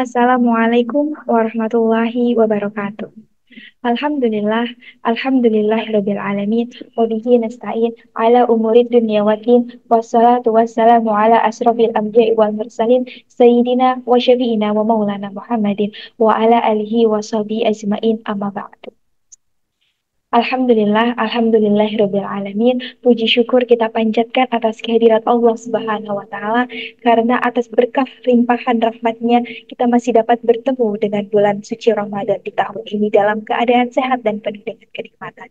Assalamualaikum warahmatullahi wabarakatuh. Alhamdulillah, alhamdulillahirabbil alamin, wa bihi nasta'in ala umurid dunya waddin, wassalatu wassalamu ala asrofil anbiya'i wal mursalin, sayyidina wa syafi'ina wa maulana Muhammadin wa ala alihi wa sahbihi ajmain amma ba'du. Alhamdulillahirabbil alamin. Puji syukur kita panjatkan atas kehadirat Allah Subhanahu wa taala karena atas berkah limpahan rahmatnya kita masih dapat bertemu dengan bulan suci Ramadan di tahun ini dalam keadaan sehat dan penuh dengan kenikmatan.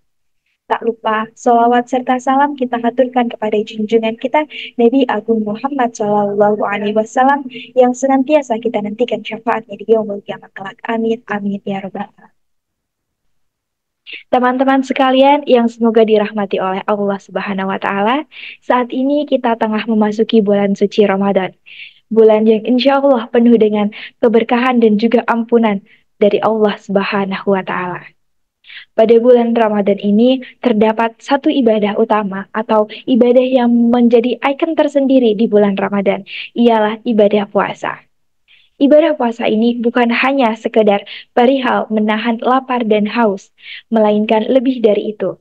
Tak lupa salawat serta salam kita haturkan kepada junjungan kita Nabi Agung Muhammad Shallallahu Alaihi Wasallam yang senantiasa kita nantikan syafaatnya di yaumul kiamat kelak. Amin amin ya robbal alamin. Teman-teman sekalian yang semoga dirahmati oleh Allah Subhanahu wa taala, saat ini kita tengah memasuki bulan suci Ramadan. Bulan yang insya Allah penuh dengan keberkahan dan juga ampunan dari Allah Subhanahu wa taala. Pada bulan Ramadan ini terdapat satu ibadah utama atau ibadah yang menjadi ikon tersendiri di bulan Ramadan, ialah ibadah puasa. Ibadah puasa ini bukan hanya sekedar perihal menahan lapar dan haus, melainkan lebih dari itu.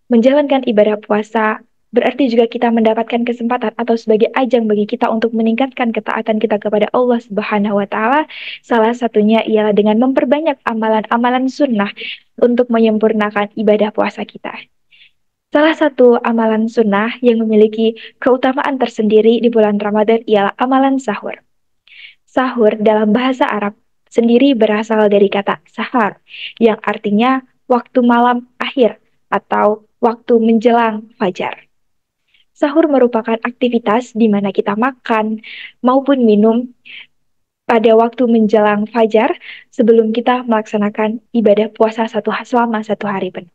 Menjalankan ibadah puasa berarti juga kita mendapatkan kesempatan atau sebagai ajang bagi kita untuk meningkatkan ketaatan kita kepada Allah Subhanahu wa taala. Salah satunya ialah dengan memperbanyak amalan-amalan sunnah untuk menyempurnakan ibadah puasa kita. Salah satu amalan sunnah yang memiliki keutamaan tersendiri di bulan Ramadan ialah amalan sahur. Sahur dalam bahasa Arab sendiri berasal dari kata sahar, yang artinya waktu malam akhir atau waktu menjelang fajar. Sahur merupakan aktivitas di mana kita makan maupun minum pada waktu menjelang fajar sebelum kita melaksanakan ibadah puasa selama satu hari penuh.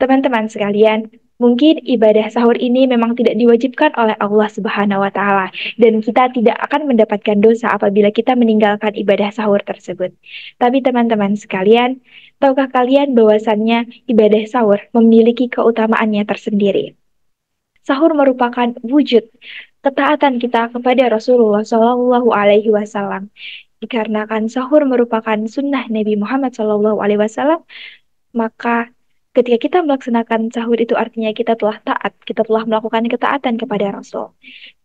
Teman-teman sekalian, mungkin ibadah sahur ini memang tidak diwajibkan oleh Allah Subhanahu wa taala dan kita tidak akan mendapatkan dosa apabila kita meninggalkan ibadah sahur tersebut. Tapi teman-teman sekalian, tahukah kalian bahwasannya ibadah sahur memiliki keutamaannya tersendiri? Sahur merupakan wujud ketaatan kita kepada Rasulullah Shallallahu Alaihi Wasallam. Dikarenakan sahur merupakan sunnah Nabi Muhammad Shallallahu Alaihi Wasallam, maka ketika kita melaksanakan sahur itu artinya kita telah taat, kita telah melakukan ketaatan kepada Rasul.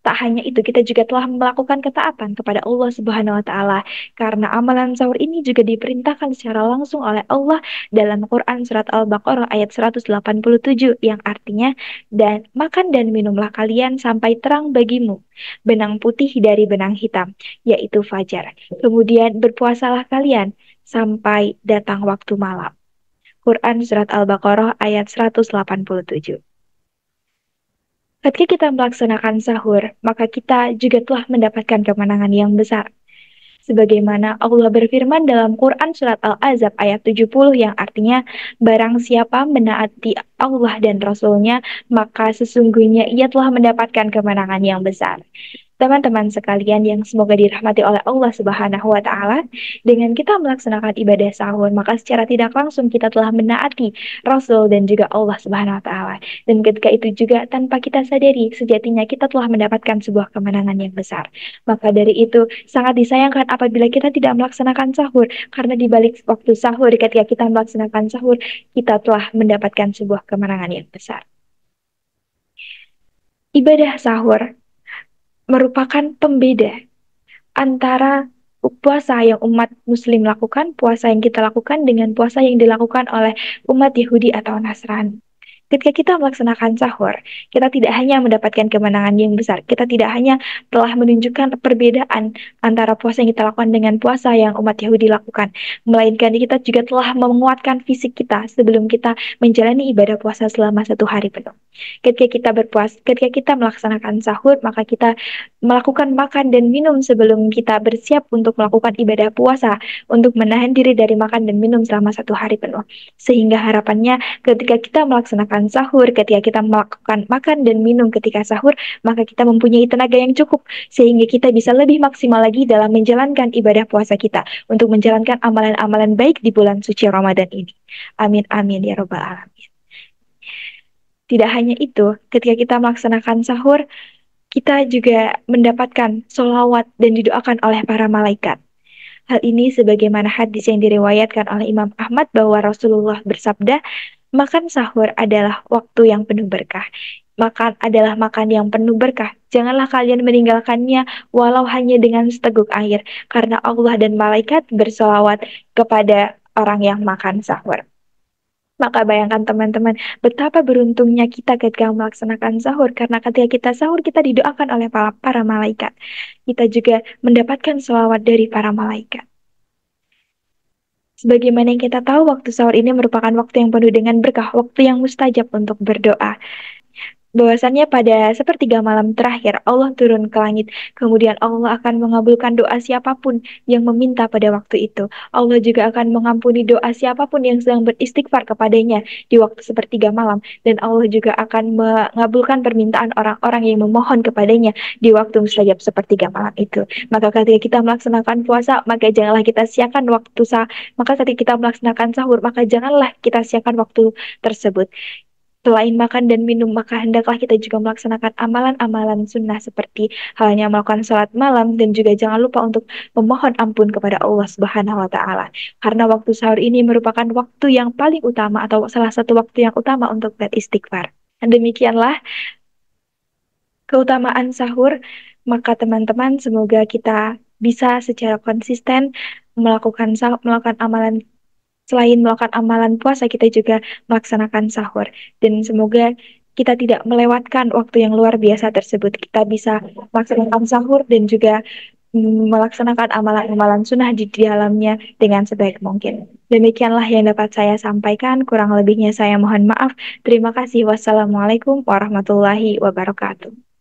Tak hanya itu, kita juga telah melakukan ketaatan kepada Allah Subhanahu wa taala karena amalan sahur ini juga diperintahkan secara langsung oleh Allah dalam Quran surat Al-Baqarah ayat 187 yang artinya, dan makan dan minumlah kalian sampai terang bagimu benang putih dari benang hitam, yaitu fajar. Kemudian berpuasalah kalian sampai datang waktu malam. Quran Surat Al-Baqarah ayat 187. Ketika kita melaksanakan sahur, maka kita juga telah mendapatkan kemenangan yang besar. Sebagaimana Allah berfirman dalam Quran Surat Al-Ahzab ayat 70 yang artinya, barang siapa menaati Allah dan Rasul-Nya, maka sesungguhnya ia telah mendapatkan kemenangan yang besar. Teman-teman sekalian yang semoga dirahmati oleh Allah Subhanahu wa taala, dengan kita melaksanakan ibadah sahur, maka secara tidak langsung kita telah menaati Rasul dan juga Allah Subhanahu wa taala. Dan ketika itu juga tanpa kita sadari, sejatinya kita telah mendapatkan sebuah kemenangan yang besar. Maka dari itu sangat disayangkan apabila kita tidak melaksanakan sahur, karena di balik waktu sahur, ketika kita melaksanakan sahur, kita telah mendapatkan sebuah kemenangan yang besar. Ibadah sahur merupakan pembeda antara puasa yang umat muslim lakukan, puasa yang kita lakukan dengan puasa yang dilakukan oleh umat Yahudi atau Nasrani. Ketika kita melaksanakan sahur, kita tidak hanya mendapatkan kemenangan yang besar, kita tidak hanya telah menunjukkan perbedaan antara puasa yang kita lakukan dengan puasa yang umat Yahudi lakukan, melainkan kita juga telah menguatkan fisik kita sebelum kita menjalani ibadah puasa selama satu hari penuh. Ketika kita melaksanakan sahur, maka kita melakukan makan dan minum sebelum kita bersiap untuk melakukan ibadah puasa, untuk menahan diri dari makan dan minum selama satu hari penuh. Sehingga harapannya ketika kita melaksanakan sahur, ketika kita melakukan makan dan minum ketika sahur, maka kita mempunyai tenaga yang cukup sehingga kita bisa lebih maksimal lagi dalam menjalankan ibadah puasa kita untuk menjalankan amalan-amalan baik di bulan suci Ramadan ini. Amin amin ya robbal alamin. Tidak hanya itu, ketika kita melaksanakan sahur, kita juga mendapatkan sholawat dan didoakan oleh para malaikat. Hal ini sebagaimana hadis yang diriwayatkan oleh Imam Ahmad bahwa Rasulullah bersabda, makan sahur adalah waktu yang penuh berkah. Makan adalah makan yang penuh berkah. Janganlah kalian meninggalkannya walau hanya dengan seteguk air, karena Allah dan malaikat berselawat kepada orang yang makan sahur. Maka bayangkan teman-teman, betapa beruntungnya kita ketika melaksanakan sahur, karena ketika kita sahur, kita didoakan oleh para malaikat. Kita juga mendapatkan selawat dari para malaikat. Sebagaimana yang kita tahu, waktu sahur ini merupakan waktu yang penuh dengan berkah, waktu yang mustajab untuk berdoa. Bahwasannya pada sepertiga malam terakhir Allah turun ke langit, kemudian Allah akan mengabulkan doa siapapun yang meminta pada waktu itu. Allah juga akan mengampuni doa siapapun yang sedang beristighfar kepadanya di waktu sepertiga malam, dan Allah juga akan mengabulkan permintaan orang-orang yang memohon kepadanya di waktu mustajab sepertiga malam itu. Maka ketika kita melaksanakan puasa, maka janganlah kita siakan waktu maka ketika kita melaksanakan sahur, maka janganlah kita siakan waktu tersebut. Selain makan dan minum, maka hendaklah kita juga melaksanakan amalan-amalan sunnah seperti halnya melakukan sholat malam, dan juga jangan lupa untuk memohon ampun kepada Allah Subhanahu wa Ta'ala. Karena waktu sahur ini merupakan waktu yang paling utama atau salah satu waktu yang utama untuk beristighfar. Dan demikianlah keutamaan sahur. Maka teman-teman, semoga kita bisa secara konsisten melakukan melakukan amalan. Selain melakukan amalan puasa, kita juga melaksanakan sahur. Dan semoga kita tidak melewatkan waktu yang luar biasa tersebut. Kita bisa melaksanakan sahur dan juga melaksanakan amalan-amalan sunnah di dalamnya dengan sebaik mungkin. Demikianlah yang dapat saya sampaikan. Kurang lebihnya saya mohon maaf. Terima kasih. Wassalamualaikum warahmatullahi wabarakatuh.